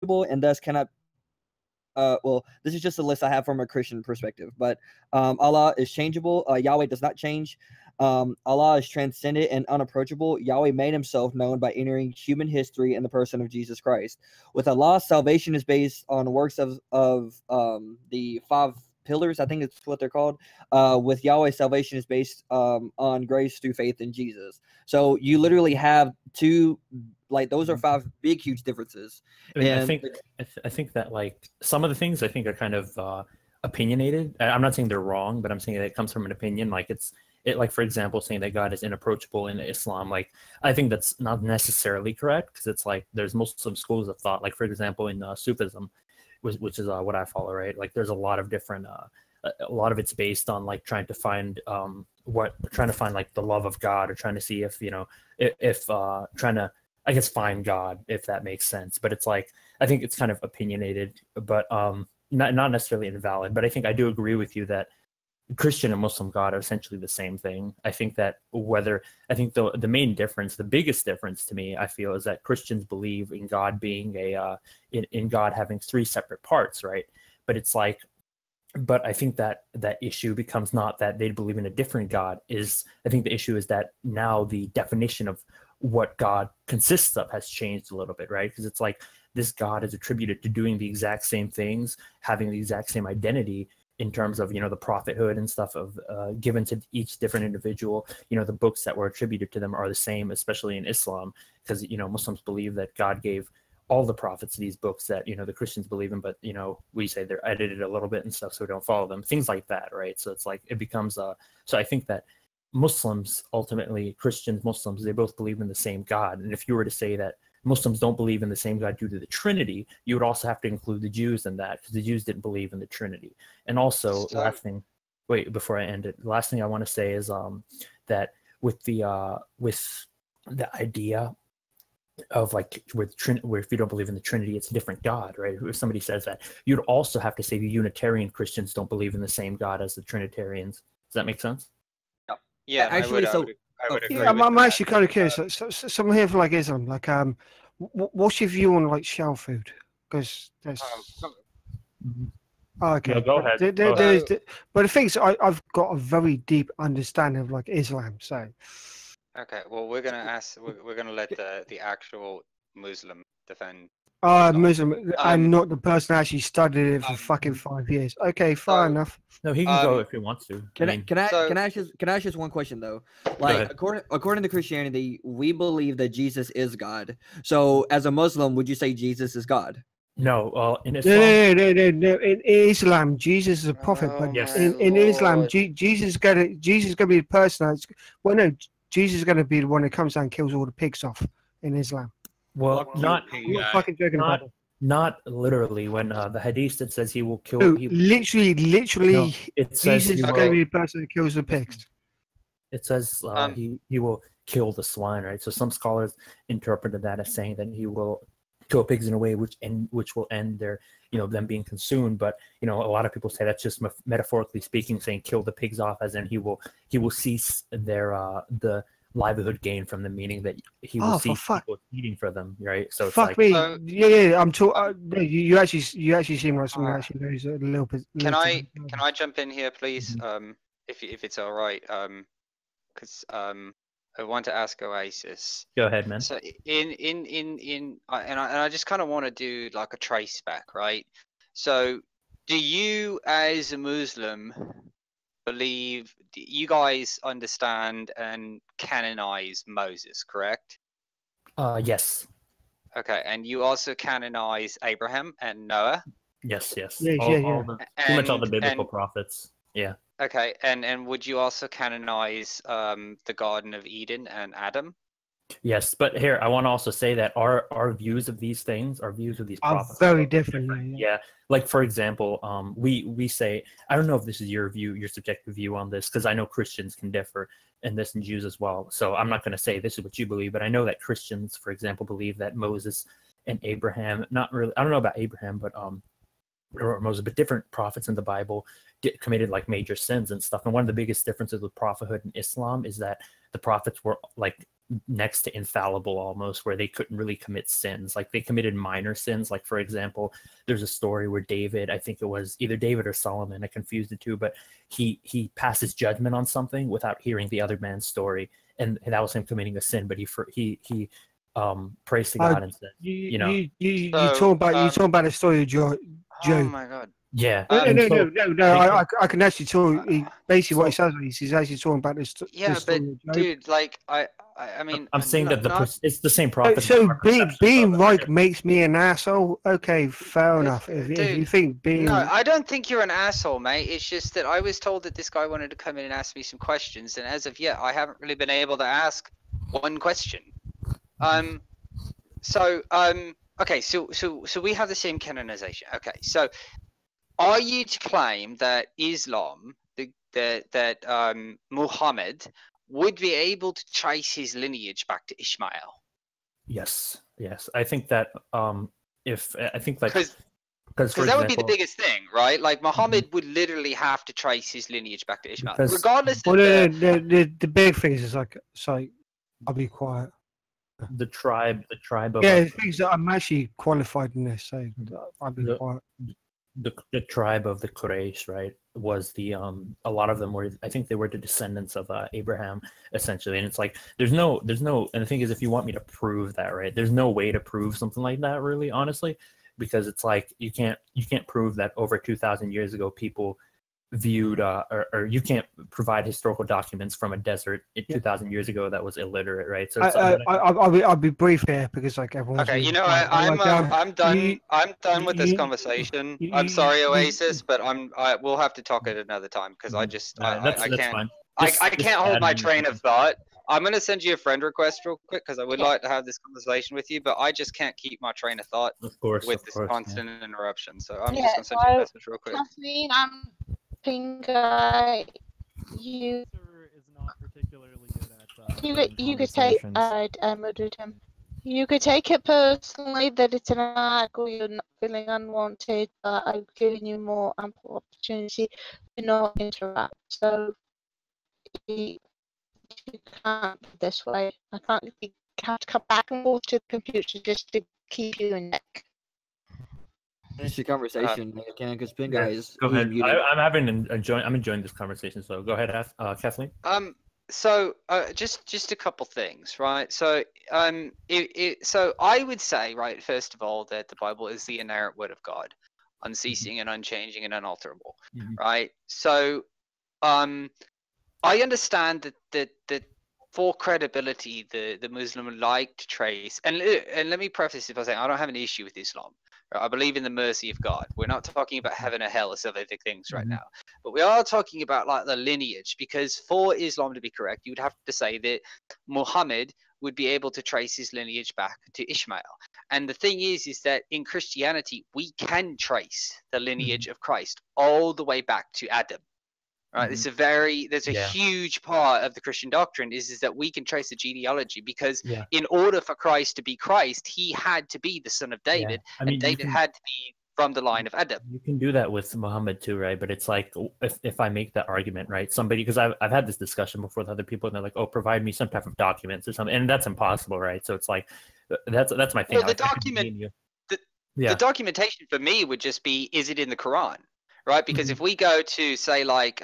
and thus cannot. Well, this is just a list I have from a Christian perspective, but Allah is changeable. Yahweh does not change. Allah is transcendent and unapproachable. Yahweh made himself known by entering human history in the person of Jesus Christ. With Allah, salvation is based on works of the five pillars, I think it's what they're called. With Yahweh, salvation is based on grace through faith in Jesus. So you literally have two, like, those are five big, huge differences. I mean, And I think that, like, some of the things I think are kind of opinionated. I'm not saying they're wrong, but I'm saying that it comes from an opinion. Like, like, for example, saying that God is inapproachable in Islam. Like, I think that's not necessarily correct, because it's like there's Muslim schools of thought. Like, for example, in Sufism, which is what I follow, right? Like, there's a lot of different, a lot of it's based on, like, trying to find like the love of God, or trying to see if, you know, if trying to, I guess, find God, if that makes sense. But it's like, I think it's kind of opinionated, but not necessarily invalid. But I think I do agree with you that Christian and Muslim God are essentially the same thing. I think that the main difference, the biggest difference to me, I feel, is that Christians believe in God being in God having three separate parts, right? But it's like, but I think that issue becomes not that they believe in a different God. I think the issue is that now the definition of what God consists of has changed a little bit, right? Because it's like this God is attributed to doing the exact same things, having the exact same identity in terms of, you know, the prophethood and stuff of given to each different individual. You know, the books that were attributed to them are the same, especially in Islam, because, you know, Muslims believe that God gave all the prophets these books that, you know, the Christians believe in, but, you know, we say they're edited a little bit and stuff, so we don't follow them, things like that, right? So it's like, it becomes so I think that Muslims, ultimately, Christians, Muslims, they both believe in the same God. And if you were to say that Muslims don't believe in the same God due to the Trinity, you would also have to include the Jews in that, because the Jews didn't believe in the Trinity. And also, last thing, wait, before I end it, the last thing I want to say is that with the idea of, like, where if you don't believe in the Trinity, it's a different God, right? If somebody says that, you'd also have to say the Unitarian Christians don't believe in the same God as the Trinitarians. Does that make sense? Yeah, actually, I would agree Yeah, with I'm that. actually kind of curious. So someone here from, like, Islam, like, what's your view on, like, shell food? Because there's. Oh, okay. No, go ahead. But the thing is, I've got a very deep understanding of, like, Islam. So. Okay, well, we're gonna let the actual Muslim defend. Muslim. I'm not the person that actually studied it for fucking 5 years. Okay, fair enough. No, he can go if he wants to. Can I ask just one question though? Like, according to Christianity, we believe that Jesus is God. So, as a Muslim, would you say Jesus is God? No, in Islam. No. In Islam, Jesus is a prophet, but in Islam, Jesus is gonna be the person that's. Well, no, Jesus is gonna be the one that comes down and kills all the pigs off in Islam. Well, I'm not fucking joking about it. Not literally. When the hadith that says he will kill. No, literally, no, it says Jesus is going to be the person that kills the pigs. It says he will kill the swine, right? So some scholars interpreted that as saying that he will kill pigs in a way which will end their, you know, them being consumed. But, you know, a lot of people say that's just metaphorically speaking, saying kill the pigs off, as in he will cease their the livelihood gain from them, meaning that he will see people eating for them, right? So fuck it's like, me, yeah. I'm talking. You actually seem like someone actually knows a little bit. Can I jump in here, please? If it's all right, because I want to ask Oasis. Go ahead, man. So I just kind of want to do like a trace back, right? So, do you, as a Muslim, believe you guys understand and canonize Moses, correct? Yes. Okay, and you also canonize Abraham and Noah? Yes. Pretty much all the biblical prophets. Yeah. Okay, and would you also canonize the Garden of Eden and Adam? Yes, but here I want to also say that our views of these things, our views of these prophets, are very different. Yeah, like for example, we say, I don't know if this is your view, your subjective view on this, because I know Christians can differ in this, and Jews as well. So I'm not going to say this is what you believe, but I know that Christians, for example, believe that Moses and Abraham, not really, I don't know about Abraham, but or Moses, but different prophets in the Bible committed like major sins and stuff. And one of the biggest differences with prophethood in Islam is that the prophets were like next to infallible almost, where they couldn't really commit sins. Like they committed minor sins. Like for example, there's a story where David, I think it was either David or Solomon, I confused the two, but he passes judgment on something without hearing the other man's story, and that was him committing a sin. But he prays to God and said, you talking about the story of Job. Oh my God. Yeah. No. I can actually talk. Basically, what he says is he's actually talking about this. Yeah, this but story of Job. dude, like I mean, I'm saying that it's the same So, prophet. so being right makes me an asshole. Okay, fair enough. If you think being no, I don't think you're an asshole, mate. It's just that I was told that this guy wanted to come in and ask me some questions, and as of yet, I haven't really been able to ask one question. Okay, so we have the same canonization. Okay, so are you to claim that Islam, that Muhammad would be able to trace his lineage back to Ishmael? Yes. I think that because that would be the biggest thing, right? Like Muhammad would literally have to trace his lineage back to Ishmael, regardless. Well, the big thing is like, sorry, I'll be quiet. The tribe of things that I'm actually qualified in this, so I'll be quiet. The tribe of the Quraysh, right, was a lot of them were, I think they were the descendants of Abraham, essentially. And it's like there's no, and the thing is, if you want me to prove that, right, there's no way to prove something like that, really, honestly, because it's like you can't prove that over 2,000 years ago people viewed or you can't provide historical documents from a desert 2,000 years ago that was illiterate, right? So I'll be brief here because like everyone's okay. You know, I'm done. I'm done with this conversation. I'm sorry, Oasis, but we'll have to talk at another time because I can't. I can't hold my train of thought. I'm gonna send you a friend request real quick because I would like to have this conversation with you, but I just can't keep my train of thought with this constant interruption. So I'm just gonna send you a message real quick. Kathleen, you is not particularly good at you could take you could take it personally that it's an attack or you're not feeling unwanted, but I've given you more ample opportunity to not interrupt. So you can't be this way. I can't. You have to come back and forth to the computer just to keep you in check. Finish the conversation, because Pin guy is. Go ahead. I'm enjoying this conversation. So go ahead, Kathleen. So just a couple things, right? So so I would say, right, first of all, that the Bible is the inerrant word of God, unceasing and unchanging and unalterable, right? So I understand that for credibility, the Muslim would like to trace, and let me preface it by saying I don't have an issue with Islam. I believe in the mercy of God. We're not talking about heaven or hell or salvific things right now, but we are talking about like the lineage, because for Islam to be correct, you would have to say that Muhammad would be able to trace his lineage back to Ishmael. And the thing is that in Christianity, we can trace the lineage of Christ all the way back to Adam. Right, there's a huge part of the Christian doctrine is that we can trace the genealogy, because in order for Christ to be Christ, he had to be the son of David, and David had to be from the line of Adam. You can do that with Muhammad too, right? But it's like if I make that argument, right? Somebody, because I've had this discussion before with other people, and they're like, "Oh, provide me some type of documents or something," and that's impossible, right? So it's like that's my thing. Well, the documentation for me would just be, is it in the Quran? Right, because if we go to say like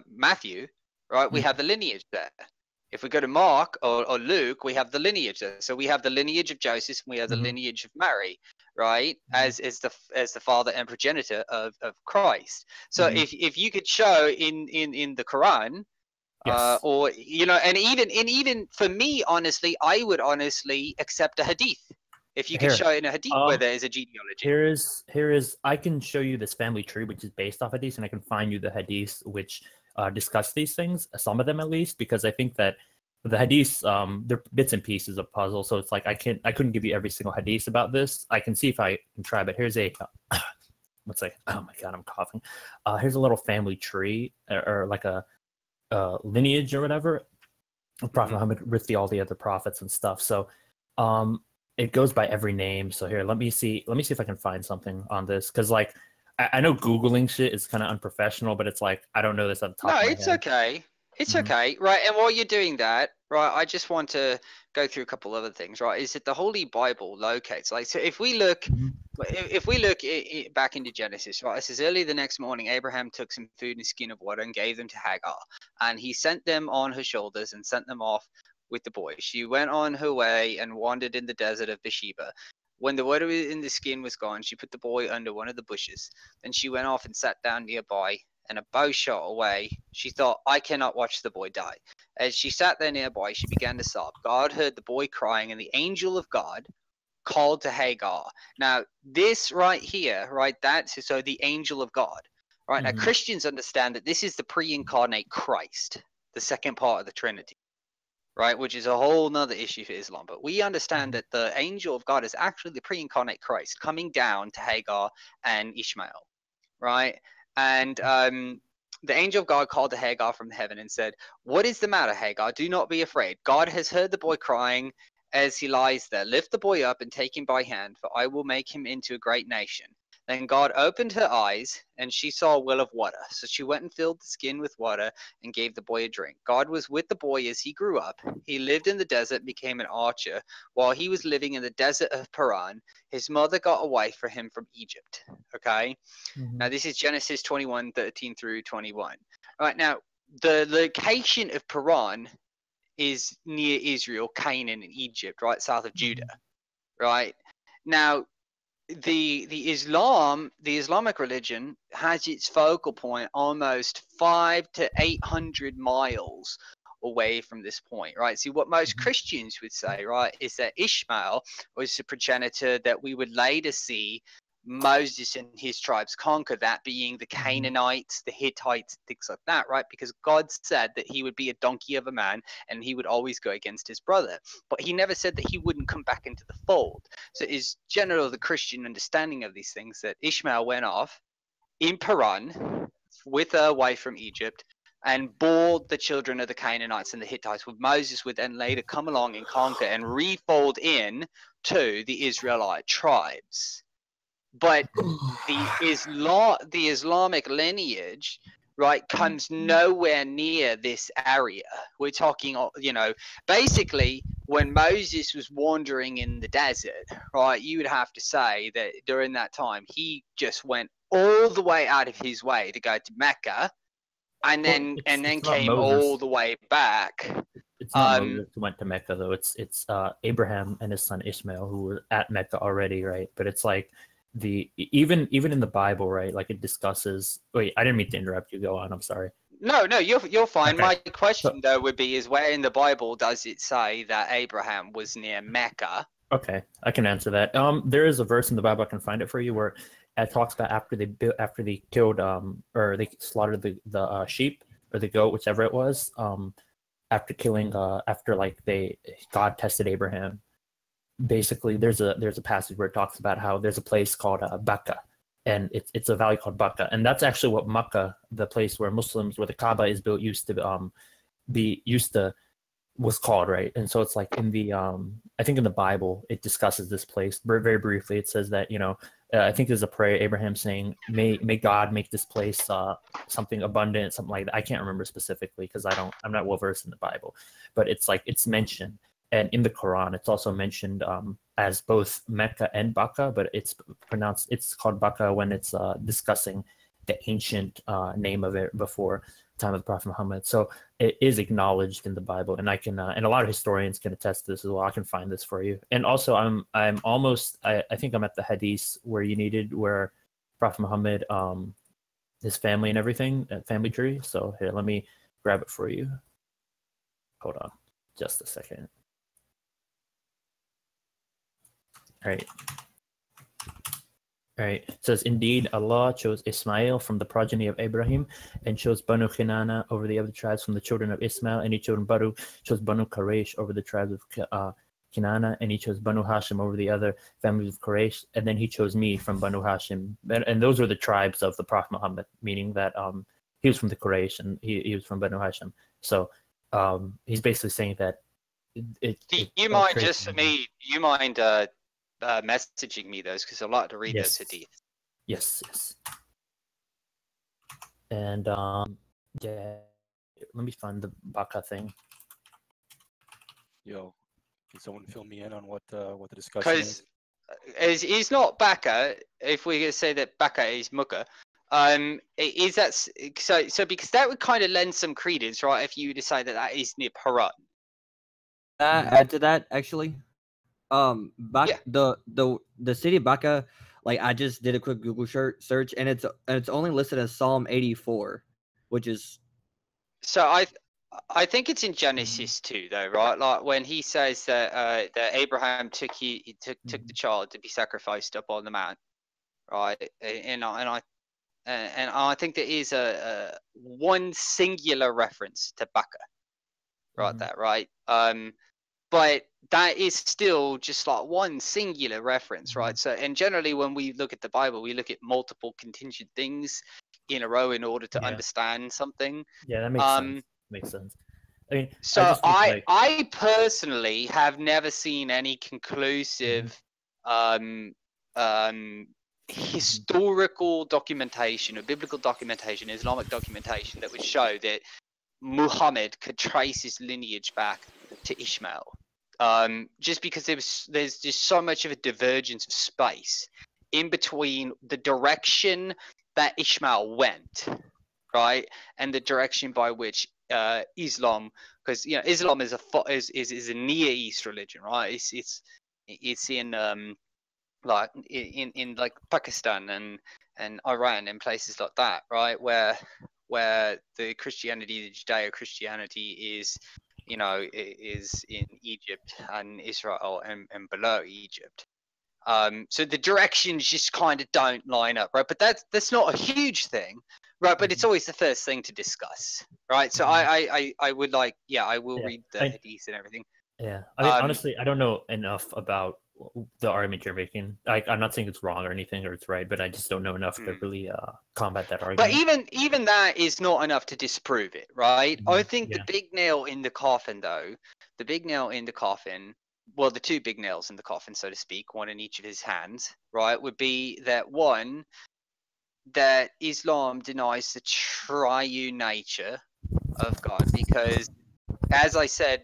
Matthew, right, we have the lineage there. If we go to Mark or Luke, we have the lineage there. So we have the lineage of Joseph, and we have the lineage of Mary, right, as the father and progenitor of Christ. So if you could show in the Quran, or and even for me, honestly, I would honestly accept a hadith. If you can show in a hadith where there is a genealogy. Here is I can show you this family tree which is based off hadith, and I can find you the hadiths which discuss these things, some of them at least, because I think that the hadiths they're bits and pieces of puzzle. So it's like I couldn't give you every single hadith about this. I can see if I can try, but here's a let's say, oh my god, I'm coughing. Here's a little family tree or like a lineage or whatever. Prophet Muhammad with all the other prophets and stuff. So it goes by every name. So here, let me see if I can find something on this, because like I know Googling shit is kind of unprofessional, but it's like I don't know this at the top. No, of my it's head. okay. It's Mhm. okay, right? And while you're doing that, right, I just want to go through a couple other things, right? Is that the Holy Bible locates, like, so if we look, Mhm. if we look back into Genesis, right, it says early the next morning, Abraham took some food and a skin of water and gave them to Hagar, and he sent them on her shoulders and sent them off with the boy. She went on her way and wandered in the desert of Beersheba. When the water in the skin was gone, she put the boy under one of the bushes. Then she went off and sat down nearby, and a bow shot away. She thought, I cannot watch the boy die. As she sat there nearby, she began to sob. God heard the boy crying, and the angel of God called to Hagar. Now, this right here, right, that's so the angel of God. Right, now Mhm. Christians understand that this is the pre-incarnate Christ, the second part of the Trinity, right, which is a whole nother issue for Islam. But we understand that the angel of God is actually the pre-incarnate Christ coming down to Hagar and Ishmael, right? And the angel of God called to Hagar from heaven and said, What is the matter, Hagar? Do not be afraid. God has heard the boy crying as he lies there. Lift the boy up and take him by hand, for I will make him into a great nation. Then God opened her eyes, and she saw a well of water. So she went and filled the skin with water and gave the boy a drink. God was with the boy as he grew up. He lived in the desert and became an archer. While he was living in the desert of Paran, his mother got a wife for him from Egypt. Okay? Mhm. Now, this is Genesis 21:13 through 21. Right now, the location of Paran is near Israel, Canaan, and Egypt, right south of Judah. Right now, the Islamic religion has its focal point almost 500 to 800 miles away from this point, right? See, what most Christians would say, right, is that Ishmael was the progenitor that we would later see Moses and his tribes conquer, that being the Canaanites, the Hittites, things like that, right? Because God said that he would be a donkey of a man and he would always go against his brother. But he never said that he wouldn't come back into the fold. So it is general the Christian understanding of these things that Ishmael went off in Paran with a wife from Egypt and bore the children of the Canaanites and the Hittites, with Moses would then later come along and conquer and refold in to the Israelite tribes. But the Islamic lineage, right, comes nowhere near this area. We're talking, basically when Moses was wandering in the desert, right, you would have to say that during that time he just went all the way out of his way to go to Mecca, and Well, then it's not came all Moses. the way back. It's not Moses who went to Mecca though. It's Abraham and his son Ishmael who were at Mecca already, right? But it's like even in the Bible, right? Like it discusses. Wait, I didn't mean to interrupt you. Go on. I'm sorry. No, you're fine. Okay. My question though would be: is where in the Bible does it say that Abraham was near Mecca? Okay, I can answer that. There is a verse in the Bible, I can find it for you, where it talks about after they killed or they slaughtered the sheep or the goat, whichever it was, after killing after like God tested Abraham. Basically, there's a passage where it talks about how there's a place called Bakka, and it's a valley called Bakka, and that's actually what Makkah, the place where Muslims, where the Kaaba is built, used to was called, right? And so it's like in the I think in the Bible it discusses this place very, very briefly. It says that I think there's a prayer Abraham saying, may God make this place something abundant, something like that. I can't remember specifically because I'm not well versed in the Bible, but it's like it's mentioned, and in the Quran it's also mentioned as both Mecca and Bakka, but it's called Bakka when it's discussing the ancient name of it before time of the Prophet Muhammad. So it is acknowledged in the Bible, and I can and a lot of historians can attest to this as well. I can find this for you. And also I'm almost I think I'm at the hadith where you needed, where Prophet Muhammad his family and everything, family tree. So here, let me grab it for you. Hold on just a second. All right. It says, indeed, Allah chose Ismail from the progeny of Abraham and chose Banu Kinana over the other tribes from the children of Ismail, and he chose Banu Quraysh over the tribes of Kinana, and he chose Banu Hashim over the other families of Quraysh, and then he chose me from Banu Hashim. And those were the tribes of the Prophet Muhammad, meaning that he was from the Quraysh and he was from Banu Hashim. So he's basically saying that you mind messaging me those, because I'd like to read those hadith. Yes. And yeah, Let me find the Baka thing. Yo, can someone fill me in on what the discussion is? Because he's not Baka. If we could say that Baka is Muka, is that so? Because that would kind of lend some credence, right? If you decide that that is near Paran. Add to that actually. The city of Baka, like I just did a quick Google search, and it's only listed as Psalm 84, which is. So I think it's in Genesis too, though, right? Like when he says that that Abraham took the child to be sacrificed up on the mount, right? And I think there is a one singular reference to Baka, right there, right? But that is still just like one singular reference, right? So, and generally when we look at the Bible, we look at multiple contingent things in a row in order to understand something. Yeah, that makes sense. Makes sense. I mean, so I personally have never seen any conclusive historical documentation or biblical documentation, Islamic documentation that would show that Muhammad could trace his lineage back to Ishmael. Just because there's just so much of a divergence of space in between the direction that Ishmael went, right, and the direction by which Islam, because Islam is a Near East religion, right? It's in like in like Pakistan and Iran and places like that, right, where the Christianity, the Judeo-Christianity is in Egypt and Israel and below Egypt. So the directions just kind of don't line up, right? But that's not a huge thing, right? But it's always the first thing to discuss, right? So I would like, I will read the hadith and everything. Yeah, I mean, honestly, I don't know enough about the argument you're making. I'm not saying it's wrong or anything or it's right, but I just don't know enough to really combat that argument. But even that is not enough to disprove it, right? I think the big nail in the coffin, though, well, the two big nails in the coffin, so to speak, one in each of his hands, right, would be that one, that Islam denies the triune nature of God, because, as I said,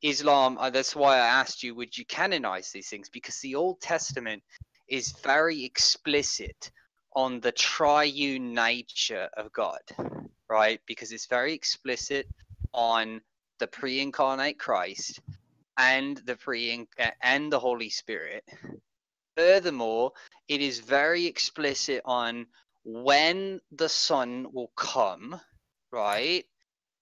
Islam, that's why I asked you, would you canonize these things? Because the Old Testament is very explicit on the triune nature of God, right? Because it's very explicit on the pre-incarnate Christ and the Holy Spirit. Furthermore, it is very explicit on when the Son will come, right?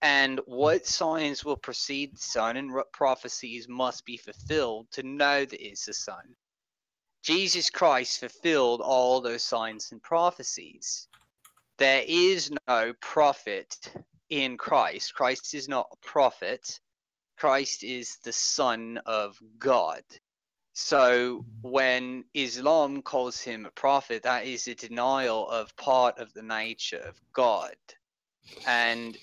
And what signs will precede the Son, and what prophecies must be fulfilled to know that it's the Son. Jesus Christ fulfilled all those signs and prophecies. There is no prophet in Christ. Christ is not a prophet. Christ is the Son of God. So when Islam calls him a prophet, that is a denial of part of the nature of God. And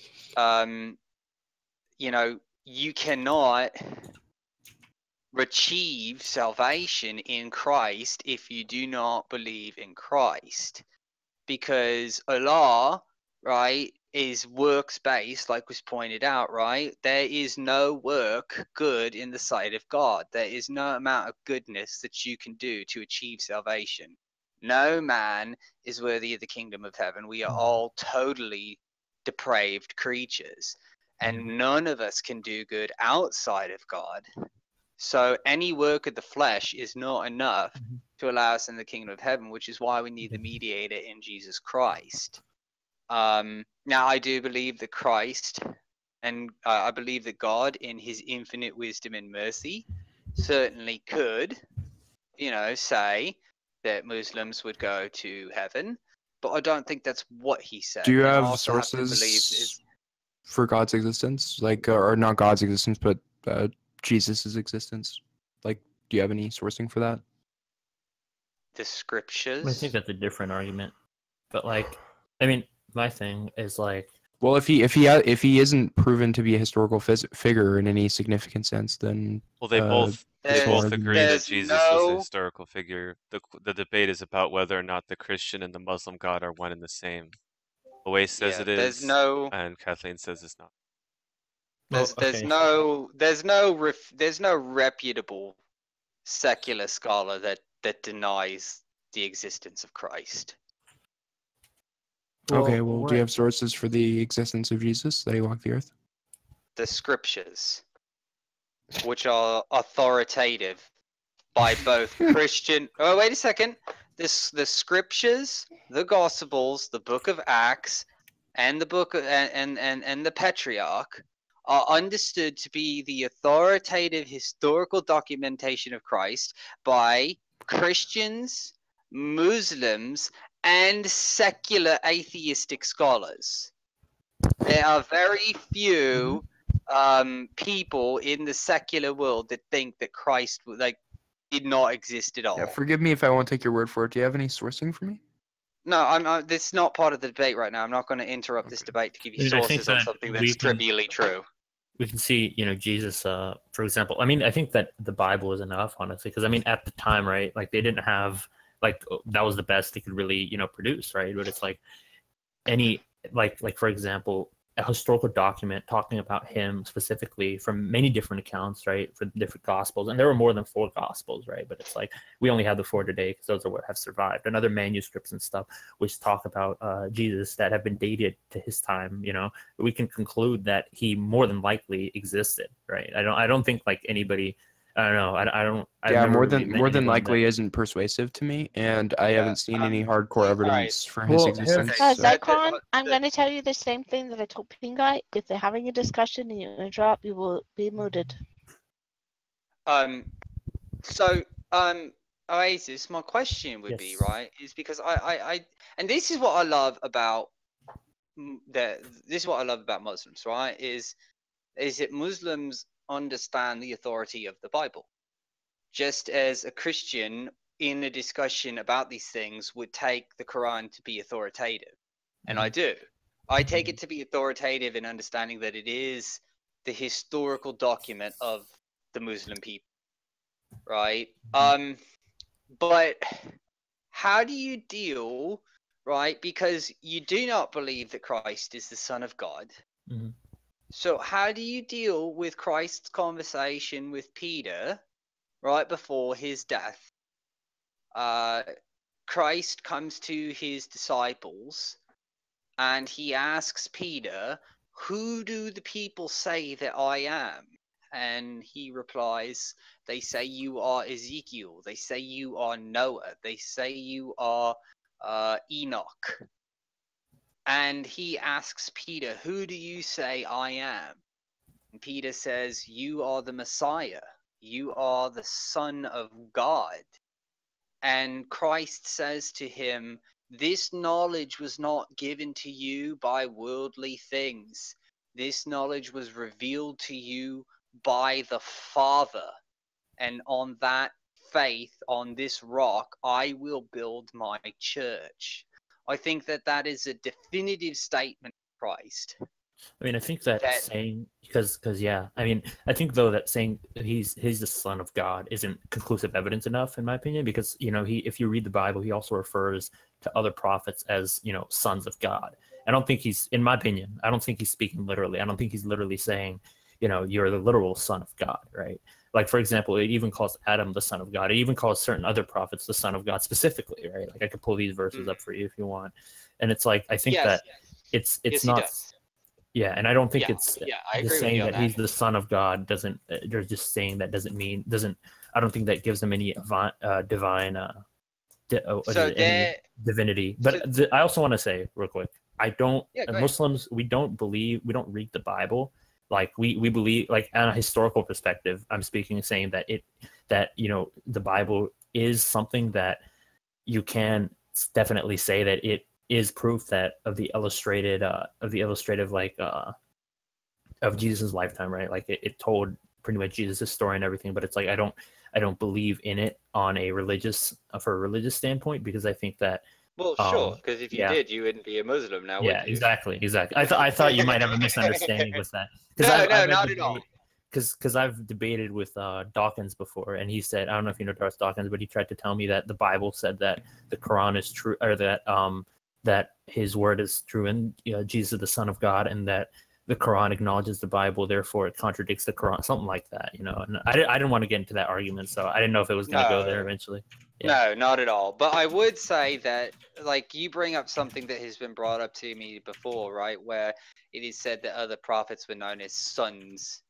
you cannot achieve salvation in Christ if you do not believe in Christ, because Allah, right, is works based, like was pointed out, right? There is no work good in the sight of God. There is no amount of goodness that you can do to achieve salvation. No man is worthy of the kingdom of heaven. We are all totally depraved creatures, and none of us can do good outside of God. So any work of the flesh is not enough to allow us in the kingdom of heaven, which is why we need the mediator in Jesus Christ. Now, I do believe that Christ, and I believe that God, in his infinite wisdom and mercy, certainly could, say that Muslims would go to heaven, but I don't think that's what he said. Do you have sources for God's existence, or not God's existence, but Jesus's existence? Do you have any sourcing for that? The scriptures. I think that's a different argument, but my thing is well, if he isn't proven to be a historical figure in any significant sense, then they both agree that Jesus was a historical figure. The debate is about whether or not the Christian and the Muslim God are one and the same. Owais says Yeah, it is, there's no, and Kathleen says it's not. there's no reputable secular scholar that denies the existence of Christ. Okay, well, do you have sources for the existence of Jesus, that he walked the earth? The scriptures, which are authoritative by both Christian. Oh, wait a second. The scriptures, the Gospels, the Book of Acts, and the book and the Patriarch are understood to be the authoritative historical documentation of Christ by Christians, Muslims, and secular atheistic scholars. There are very few people in the secular world that think that Christ did not exist at all. Yeah, forgive me if I won't take your word for it. Do you have any sourcing for me? No, this is not part of the debate right now. I'm not going to interrupt this debate to give you sources on something that's trivially true. We can see, Jesus, for example. I mean, I think that the Bible is enough, honestly, because I mean, at the time, right, like they didn't have that was the best they could really, produce, right? But it's like any like for example, a historical document talking about him specifically from many different accounts, right, for different gospels, and there were more than 4 gospels, right? But it's like we only have the 4 today because those are what have survived, and other manuscripts and stuff which talk about Jesus that have been dated to his time. We can conclude that he more than likely existed, right? I don't think like anybody. I don't know. I don't. Yeah, more than likely isn't persuasive to me, and I haven't seen any hardcore evidence for his existence. Zycon, I'm going to tell you the same thing that I told Pinguy. If they're having a discussion and you interrupt, you will be muted. Oasis, my question would be, right, is because I and this is what I love about Muslims, right, is that Muslims understand the authority of the Bible, just as a Christian in a discussion about these things would take the Quran to be authoritative. And I do. I take it to be authoritative in understanding that it is the historical document of the Muslim people, right? But how do you deal, right? Because you do not believe that Christ is the Son of God. So how do you deal with Christ's conversation with Peter right before his death? Christ comes to his disciples and he asks Peter, "Who do the people say that I am?" And he replies, "They say you are Ezekiel. They say you are Noah. They say you are Enoch." And he asks Peter, "Who do you say I am?" And Peter says, "You are the Messiah. You are the Son of God." And Christ says to him, "This knowledge was not given to you by worldly things. This knowledge was revealed to you by the Father. And on that faith, on this rock, I will build my church." I think that is a definitive statement of Christ. I mean, I think that saying, because yeah, I mean, I think though that saying he's the Son of God isn't conclusive evidence enough, in my opinion, because if you read the Bible, he also refers to other prophets as sons of God. I don't think in my opinion, I don't think he's speaking literally. I don't think he's literally saying, you're the literal son of God, right? Like, for example, it even calls Adam the son of God. It even calls certain other prophets the son of God specifically, right? Like, I could pull these verses up for you if you want. And it's like, I think that it's not. Yeah, and I don't think it's just saying that he's the son of God doesn't. They're just saying that doesn't. I don't think that gives him any divine divinity. But I also want to say real quick, Muslims, we don't read the Bible. Like we believe, like on a historical perspective, I'm saying that the Bible is something that you can definitely say that it is proof that of the illustrative of Jesus' lifetime, right? Like it told pretty much Jesus' story and everything, but it's like I don't believe in it on a religious standpoint, because I think that sure, because if you did, you wouldn't be a Muslim now, would you? Exactly. I thought you might have a misunderstanding with that. No, not at all. Because I've debated with Dawkins before, and he said, I don't know if you know Darth Dawkins, but he tried to tell me that the Bible said that the Quran is true, or that that his word is true and Jesus is the Son of God, and that the Quran acknowledges the Bible, therefore it contradicts the Quran, something like that, you know. And I didn't want to get into that argument, so I didn't know if it was going to go there eventually. No, not at all. But I would say that, like, you bring up something that has been brought up to me before, right? Where it is said that other prophets were known as sons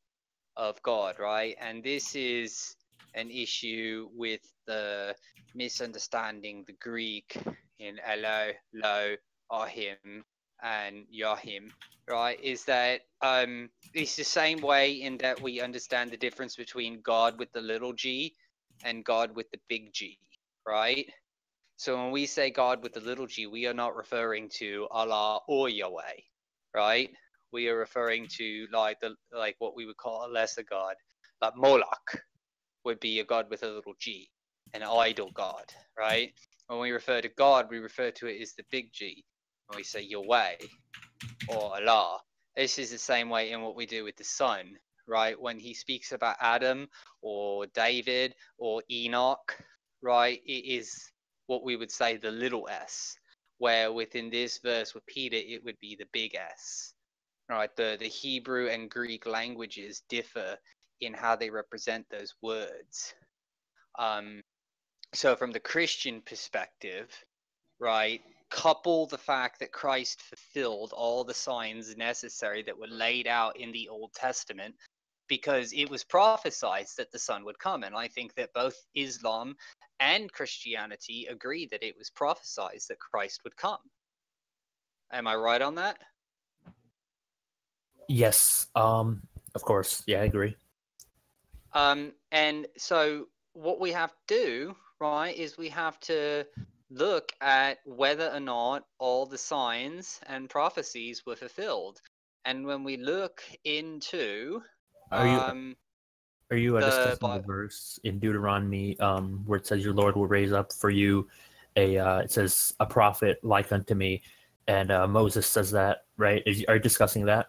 of God, right? And this is an issue with the misunderstanding the Greek in Elo, Lo, Ahim, and Yahim, right? Is that it's the same way in that we understand the difference between God with the little g and God with the big G, right? So when we say God with the little g, we are not referring to Allah or Yahweh, right? We are referring to like what we would call a lesser god, like Moloch would be a god with a little g, an idol god, right? When we refer to God, we refer to it as the big G. When we say Yahweh or Allah, this is the same way in what we do with the Son, right? When he speaks about Adam or David or Enoch, right, it is what we would say the little s, where within this verse with Peter, it would be the big S. Right, the Hebrew and Greek languages differ in how they represent those words. So from the Christian perspective, right, couple the fact that Christ fulfilled all the signs necessary that were laid out in the Old Testament, because it was prophesied that the Son would come. And I think that both Islam and Christianity agree that it was prophesied that Christ would come. Am I right on that? Yes, of course. Yeah, I agree. And so what we have to do, right, is we have to look at whether or not all the signs and prophecies were fulfilled. And when we look into Are you discussing the verse in Deuteronomy where it says your Lord will raise up for you it says a prophet like unto me, and Moses says that, right? Are you discussing that?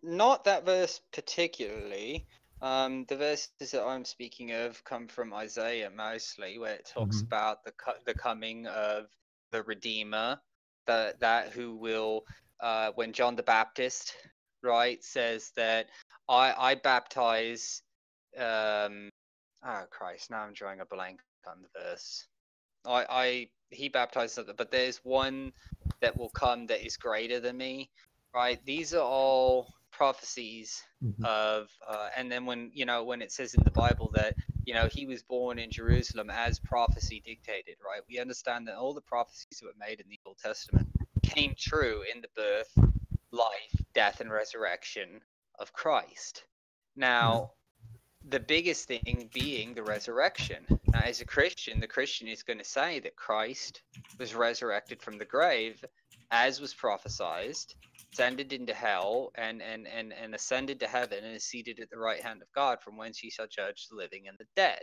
Not that verse particularly. The verses that I'm speaking of come from Isaiah mostly, where it talks about the coming of the Redeemer, that who will, when John the Baptist, right, says that I baptize, oh Christ, now I'm drawing a blank on the verse. He baptizes something, but there's one that will come that is greater than me. Right, these are all prophecies of, and then when it says in the Bible that he was born in Jerusalem as prophecy dictated, right? We understand that all the prophecies that were made in the Old Testament came true in the birth, life, death, and resurrection of Christ. Now, the biggest thing being the resurrection. Now, as a Christian, the Christian is going to say that Christ was resurrected from the grave, as was prophesied, ascended into hell, and ascended to heaven, and is seated at the right hand of God, from whence he shall judge the living and the dead.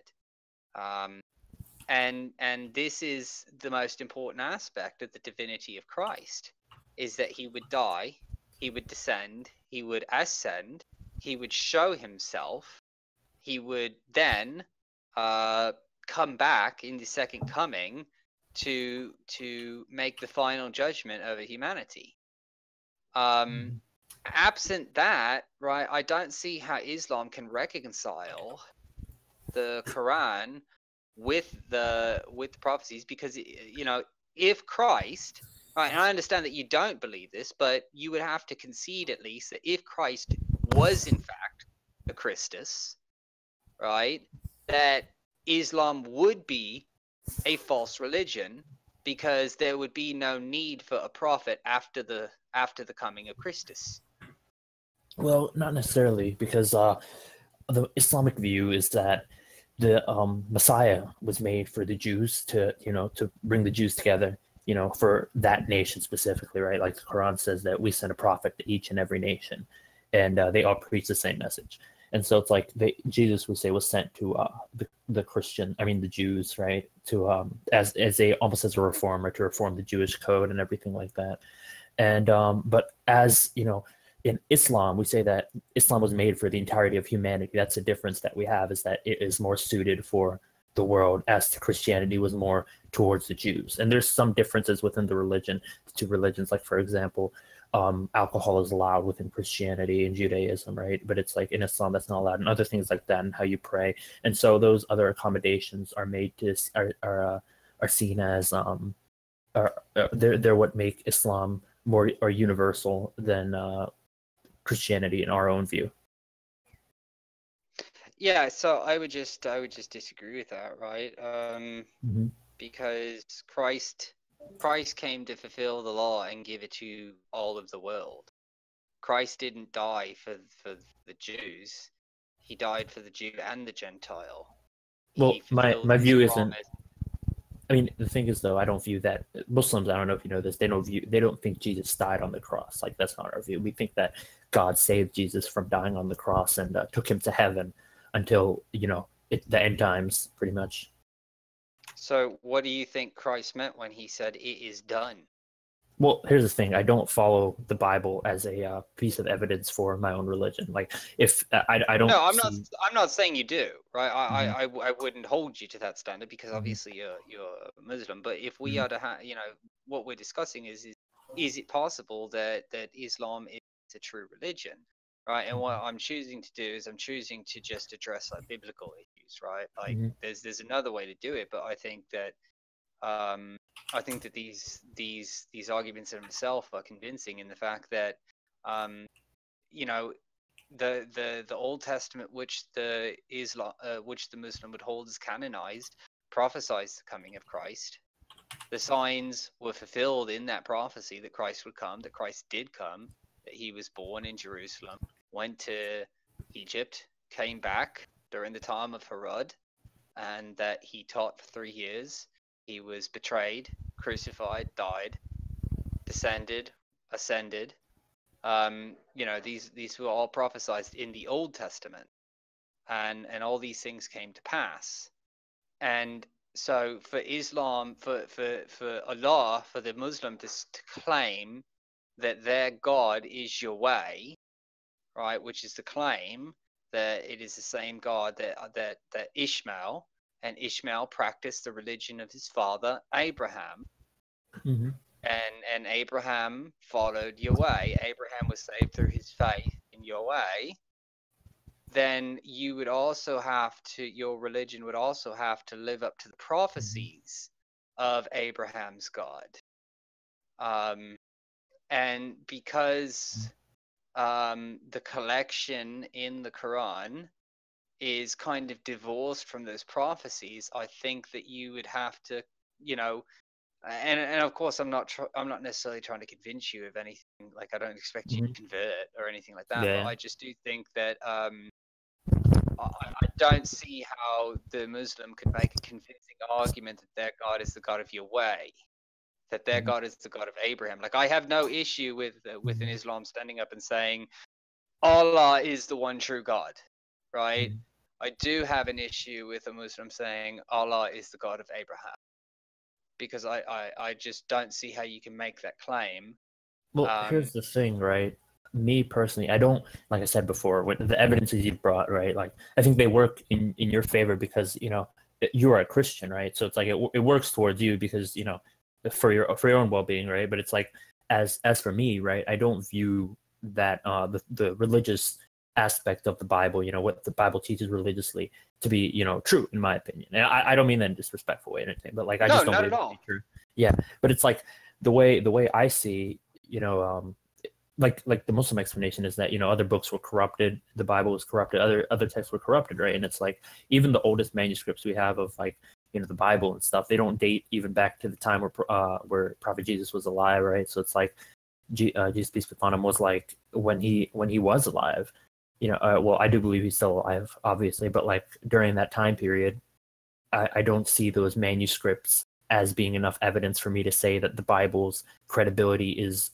And this is the most important aspect of the divinity of Christ, is that he would die, he would descend, he would ascend, he would show himself, he would then come back in the second coming to make the final judgment over humanity. Absent that, right, I don't see how Islam can reconcile the Quran with the prophecies, because if Christ, right, and I understand that you don't believe this, but you would have to concede at least that if Christ was in fact the Christus, right, that Islam would be a false religion, because there would be no need for a prophet after the coming of Christus. Well, not necessarily, because the Islamic view is that the Messiah was made for the Jews to bring the Jews together, for that nation specifically, right? Like the Quran says that we send a prophet to each and every nation, and they all preach the same message. And so it's like Jesus would say was sent to the Jews, right? To as almost as a reformer, to reform the Jewish code and everything like that. And but as in Islam, we say that Islam was made for the entirety of humanity. That's the difference that we have, is that it is more suited for the world, as to Christianity was more towards the Jews. And there's some differences within the two religions. Like, for example, alcohol is allowed within Christianity and Judaism, right? But it's like in Islam that's not allowed, and other things like that, and how you pray. And so those other accommodations are made to are seen as they're what make Islam more or universal than Christianity in our own view. Yeah, so I would just disagree with that, right? Because Christ came to fulfill the law and give it to all of the world. Christ didn't die for the Jews. He died for the Jew and the Gentile. Well, my view his isn't. promise. I mean, the thing is, though, I don't view that Muslims. I don't know if you know this. They don't think Jesus died on the cross. Like, that's not our view. We think that God saved Jesus from dying on the cross and took him to heaven until the end times, pretty much. So, what do you think Christ meant when he said, "It is done"? Well, here's the thing. I don't follow the Bible as a piece of evidence for my own religion. Like, if I don't. No, I'm not saying you do, right? I wouldn't hold you to that standard because Mhm. obviously you're a Muslim. But if we are to what we're discussing is it possible that Islam is a true religion, right? And what I'm choosing to do is I'm choosing to just address like biblical issues, right? Like there's another way to do it, but I think that these arguments in themselves are convincing in the fact that the Old Testament, which the Muslim would hold as canonized, prophesies the coming of Christ. The signs were fulfilled in that prophecy that Christ would come, that Christ did come, that he was born in Jerusalem, went to Egypt, came back during the time of Herod, and that he taught for 3 years. He was betrayed, crucified, died, descended, ascended. These were all prophesied in the Old Testament, and all these things came to pass. And so for Islam, for Allah, for the Muslim to claim that their God is Yahweh, right, which is the claim that it is the same God that Ishmael, and Ishmael practiced the religion of his father Abraham. Mm-hmm. And Abraham followed Yahweh. Abraham was saved through his faith in Yahweh. Then you would also your religion would also have to live up to the prophecies of Abraham's God. And because the collection in the Quran is kind of divorced from those prophecies, I think that you would have to, and of course I'm not necessarily trying to convince you of anything. Like, I don't expect you to convert or anything like that. Yeah. But I just do think that I don't see how the Muslim could make a convincing argument that their God is the God of Yahweh, that their God is the God of Abraham. Like, I have no issue with an Islam standing up and saying Allah is the one true God, right? I do have an issue with a Muslim saying Allah is the God of Abraham, because I just don't see how you can make that claim. Well, here's the thing, right? Me personally, I don't, like I said before, with the evidences you brought, right? Like, I think they work in your favor because, you are a Christian, right? So it's like it works towards you because, for your own well-being, right? But it's like, as for me, right, I don't view that the religious aspect of the Bible, what the Bible teaches religiously, to be, true, in my opinion. And I don't mean that in a disrespectful way or anything, but like, I just don't believe it to be true. Yeah, but it's like the way I see, like the Muslim explanation is that other books were corrupted, the Bible was corrupted, other texts were corrupted, right? And it's like even the oldest manuscripts we have of like the Bible and stuff, they don't date even back to the time where Prophet Jesus was alive, right? So it's like Jesus peace be upon him was like when he was alive. Well, I do believe he's still alive, obviously, but like during that time period, I don't see those manuscripts as being enough evidence for me to say that the Bible's credibility is,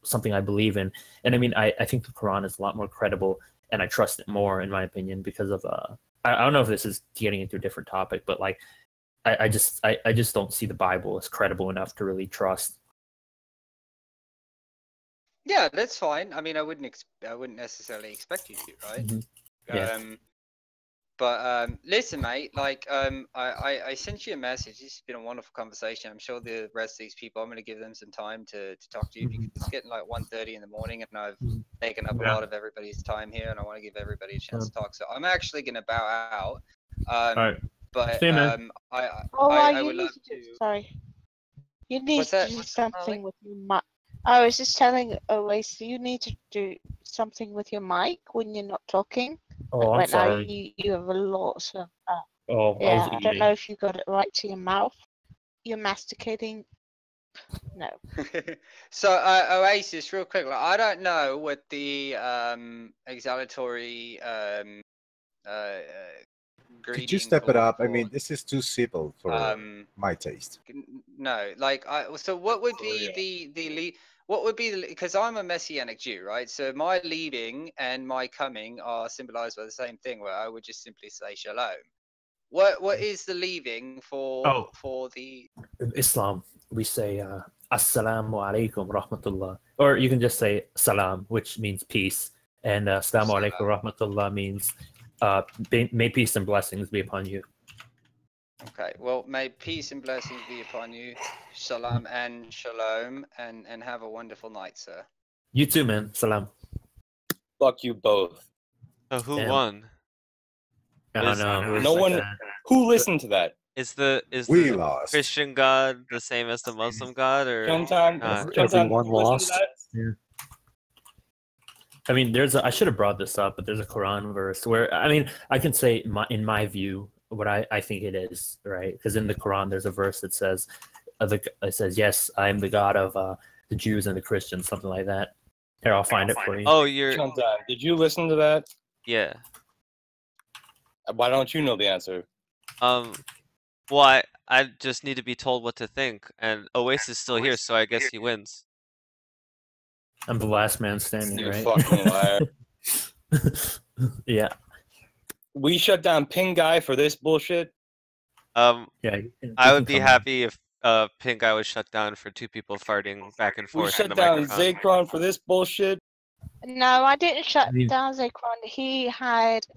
something I believe in. And I mean, I think the Quran is a lot more credible, and I trust it more, in my opinion, because of I don't know if this is getting into a different topic, but like I just don't see the Bible as credible enough to really trust. Yeah, that's fine. I mean, I wouldn't necessarily expect you to, right? Yeah. But listen, mate. Like I sent you a message. This has been a wonderful conversation. I'm sure the rest of these people, I'm going to give them some time to talk to you because it's getting like 1:30 in the morning, and I've taken up a lot of everybody's time here, and I want to give everybody a chance to talk. So I'm actually going to bow out. Alright. But See you, man. I would love to. Sorry. You need What's to that? do What's that, something Harley? with your mic. I was just telling Owais, you need to do something with your mic when you're not talking. Oh, Like I'm right now, sorry. you have a lot of. Oh, I Yeah, was I don't eating. know if you got it right to your mouth. You're masticating. No. So Oasis, real quick. Like, I don't know what the exaltatory Could you greeting step it up? I for mean, this is too simple for my taste. no, like so what would be the lead, what would be the, because I'm a messianic Jew, right? So my leaving and my coming are symbolized by the same thing, where I would just simply say shalom. What is the leaving for the Islam? We say Assalamu alaikum rahmatullah, or you can just say salam, which means peace, and Assalamu alaikum rahmatullah means may peace and blessings be upon you. Okay, well, may peace and blessings be upon you. Salam and shalom, and have a wonderful night, sir. You too, man. Salam. Fuck you both. So who Damn. won? I don't know. No one. Who listened to that? Is the We lost. Christian God the same as the Muslim God, or Sometime, not? Everyone lost. Yeah. I mean, I should have brought this up, but there's a Quran verse where, I mean, I can say in my view what I think it is, right? Because in the Quran there's a verse that says, yes, I am the God of the Jews and the Christians, something like that. Here, I'll find it for you. Oh, you're. Sometime. Did you listen to that? Yeah. Why don't you know the answer? Well, I just need to be told what to think, and Owais is still here, so I guess he wins. I'm the last man standing, You right? fucking liar. Yeah. We shut down Ping Guy for this bullshit. Yeah. I would be happy if Pink Guy was shut down for two people farting back and We forth in shut the down microphone. Zakron for this bullshit. No, I didn't shut down Zakron. He had